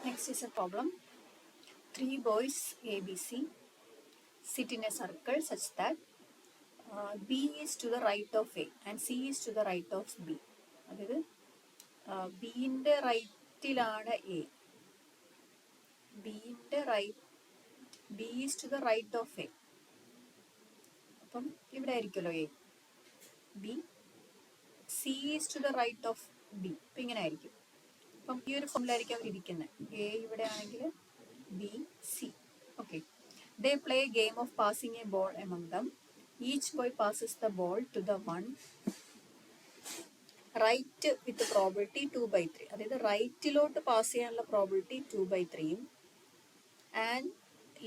Next is a problem. Three boys ABC sit in a circle such that B is to the right of A and C is to the right of B. അതായത് ബിന്റെ റൈറ്റിലാണ് A, ബിന്റെ right B is to the right of A. അപ്പം ഇവിടെ ആയിരിക്കുമല്ലോ A, B, C is to the right of B. അപ്പം ഇങ്ങനെ ആയിരിക്കും. അപ്പം ഈ ഒരു ഫോമിലായിരിക്കും അവർ ഇരിക്കുന്നത്. എ ഇവിടെ ആണെങ്കിൽ B, C. Okay. They play a game of passing a ball among them. Each boy passes the ball to the one right with the probability 2/3. അതായത് റൈറ്റിലോട്ട് പാസ് ചെയ്യാനുള്ള പ്രോബിലിറ്റി 2/3 ആൻഡ്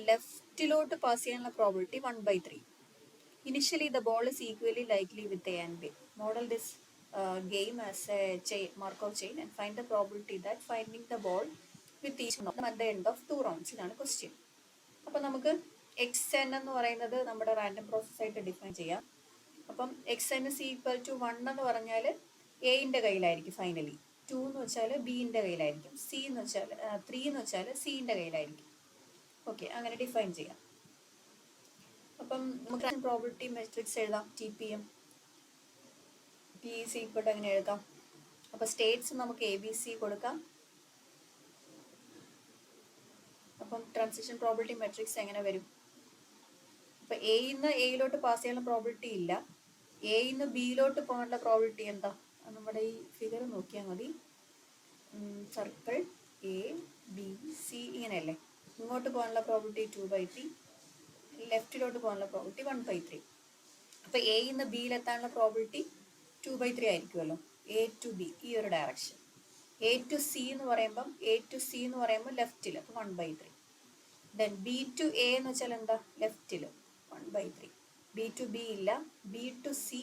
ലെഫ്റ്റിലോട്ട് പാസ് ചെയ്യാനുള്ള probability 1/3. Initially, the ball is equally likely with A and B. Model this game as a Markov chain and find the probability that finding the ball with each one at the end of 2 rounds. ഇതാണ് question. അപ്പം നമുക്ക് X N എന്ന് പറയുന്നത് നമ്മുടെ random process ആയിട്ട് define ചെയ്യാം. അപ്പം x N is equal to 1 എന്ന് പറഞ്ഞാൽ എന്റെ കയ്യിലായിരിക്കും ഫൈനലി, 2 എന്ന് വെച്ചാൽ ബിന്റെ കയ്യിലായിരിക്കും, സി എന്ന് വെച്ചാൽ 3 എന്ന് വെച്ചാൽ സിന്റെ കയ്യിലായിരിക്കും. ഓക്കെ, അങ്ങനെ ഡിഫൈൻ ചെയ്യാം. അപ്പം നമുക്ക് പ്രോബിലിറ്റി മെട്രിക്സ് എഴുതാം. T P M P is equal to അങ്ങനെ എഴുതാം. അപ്പം സ്റ്റേറ്റ്സ് നമുക്ക് എ ബി സി കൊടുക്കാം. അപ്പം ട്രാൻസിഷൻ പ്രോബിലിറ്റി മെട്രിക്സ് എങ്ങനെ വരും? അപ്പം എയിന്ന് എയിലോട്ട് പാസ് ചെയ്യാനുള്ള പ്രോബിലിറ്റി ഇല്ല, എയിന്ന് ബിയിലോട്ട് പോകാനുള്ള പ്രോബിലിറ്റി എന്താ? നമ്മുടെ ഈ ഫിഗർ നോക്കിയാൽ മതി. സർക്കിൾ എ ബി സി ഇങ്ങനെയല്ലേ. ഇങ്ങോട്ട് പോകാനുള്ള പ്രോബിലിറ്റി 2/3, ലെഫ്റ്റിലോട്ട് പോകാനുള്ള പ്രോബിലിറ്റി 1/3. അപ്പം എയിന്ന് ബിയിലെത്താനുള്ള പ്രോബിലിറ്റി 2/3 ആയിരിക്കുമല്ലോ. എ ടു ബി ഈ ഒരു ഡയറക്ഷൻ. എ ടു സി എന്ന് പറയുമ്പോൾ ലെഫ്റ്റിൽ, അപ്പോൾ 1/3. ദെൻ ബി ടു എ എന്ന് വെച്ചാൽ എന്താ? ലെഫ്റ്റിൽ 1/3. ബി ടു ബി ഇല്ല, B to C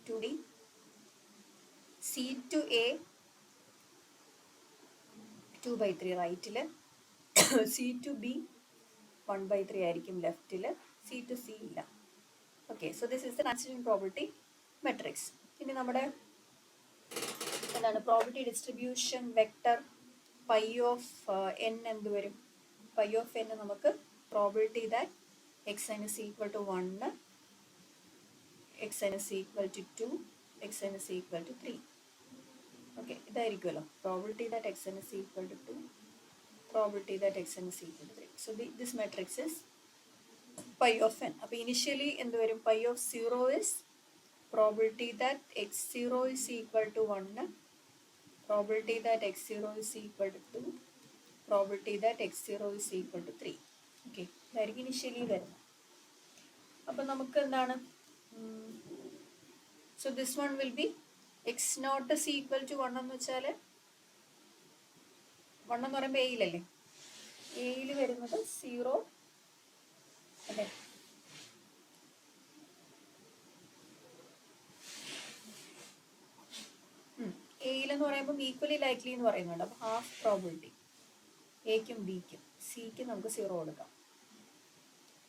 2D, C to A 2/3 റൈറ്റിൽ, സി ടു ബി 1/3 ആയിരിക്കും ലെഫ്റ്റിൽ, സി ടു സി ഇല്ല. Okay, so this is the transition probability matrix. ഇനി നമ്മുടെ എന്താണ് probability distribution vector pi of N എന്ത് വരും? പൈ ഓഫ് എൻ നമുക്ക് probability that X N is equal to 1, X N is equal to 2, X N is equal to 3. Okay, ഇതായിരിക്കുമല്ലോ probability that X N is equal to 2, probability that X N is equal to 3. So this matrix is pi of N. അപ്പോൾ initially എന്ത് വരും? Pi of 0 is probability that x0 is equal to 1, probability that x0 is equal to 2, probability that x0 is equal to 3. Okay, ഇതായിരിക്കും initially വരുന്നത്. അപ്പം നമുക്ക് എന്താണ്? So this one will be x naught is equal to 1 എന്ന് വെച്ചാൽ 1 എന്ന് പറയുമ്പോൾ എയിലല്ലേ, എയിൽ വരുന്നത് 0 അല്ലേ. എയിലെന്ന് പറയുമ്പോൾ ഈക്വലി ലൈക്ലി എന്ന് പറയുന്നുണ്ട്. അപ്പോൾ ഹാഫ് പ്രോബിലിറ്റി എക്കും ബിക്കും, സിക്കും നമുക്ക് 0 കൊടുക്കാം.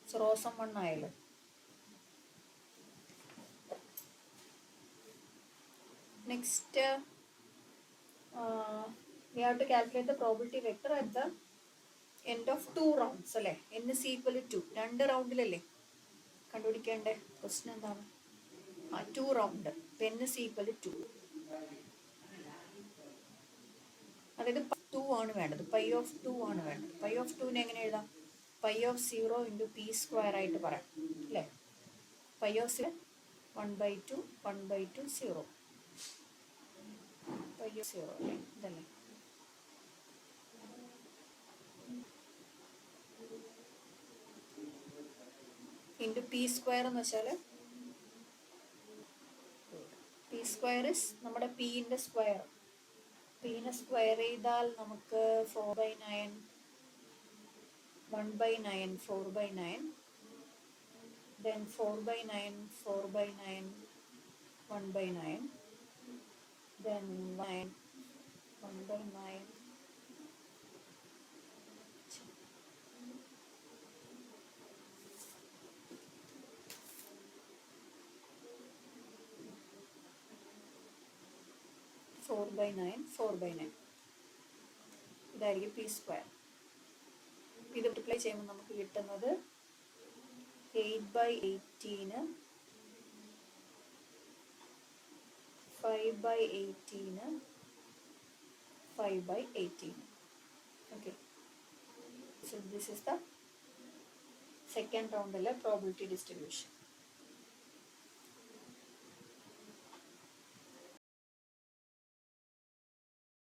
സോ റോസം 1 ആയല്ലോ. Next we have to calculate the probability vector at the end of 2 rounds അല്ലേ. എൻ ഇസ് ഈക്വൽ ടു 2 റൗണ്ടിലല്ലേ കണ്ടുപിടിക്കേണ്ടേ? ക്വസ്റ്റ്യൻ എന്താണ്? 2 round. N is equal to 2, അതായത് 2 ആണ് വേണ്ടത്. പൈ ഓഫ് 2 ആണ് വേണ്ടത്. പൈ ഓഫ് 2നെ എങ്ങനെ എഴുതാം? Pi of 0 into P square ആയിട്ട് പറയാം അല്ലേ. പൈ ഓഫ് 0 1/2 1/2 0, പൈ ഓഫ് 0 അല്ലേ, ഇതല്ലേ. ഇൻറ്റു പി സ്ക്വയർ എന്ന് വെച്ചാൽ പി സ്ക്വയർ ഇസ് നമ്മുടെ പീൻ്റെ സ്ക്വയർ. പീനെ സ്ക്വയർ ചെയ്താൽ നമുക്ക് 4/9, 1/9, 4/9, then 4/9, 4/9, 1/9, then 9, 1/9, 4/9, 4/9. ഇതായിരിക്കും പി സ്ക്വയർ. ഇത് മൾട്ടിപ്ലൈ ചെയ്യുമ്പോൾ നമുക്ക് കിട്ടുന്നത് 8/18, 5/18, 5/18. Okay, so this is the second round probability distribution.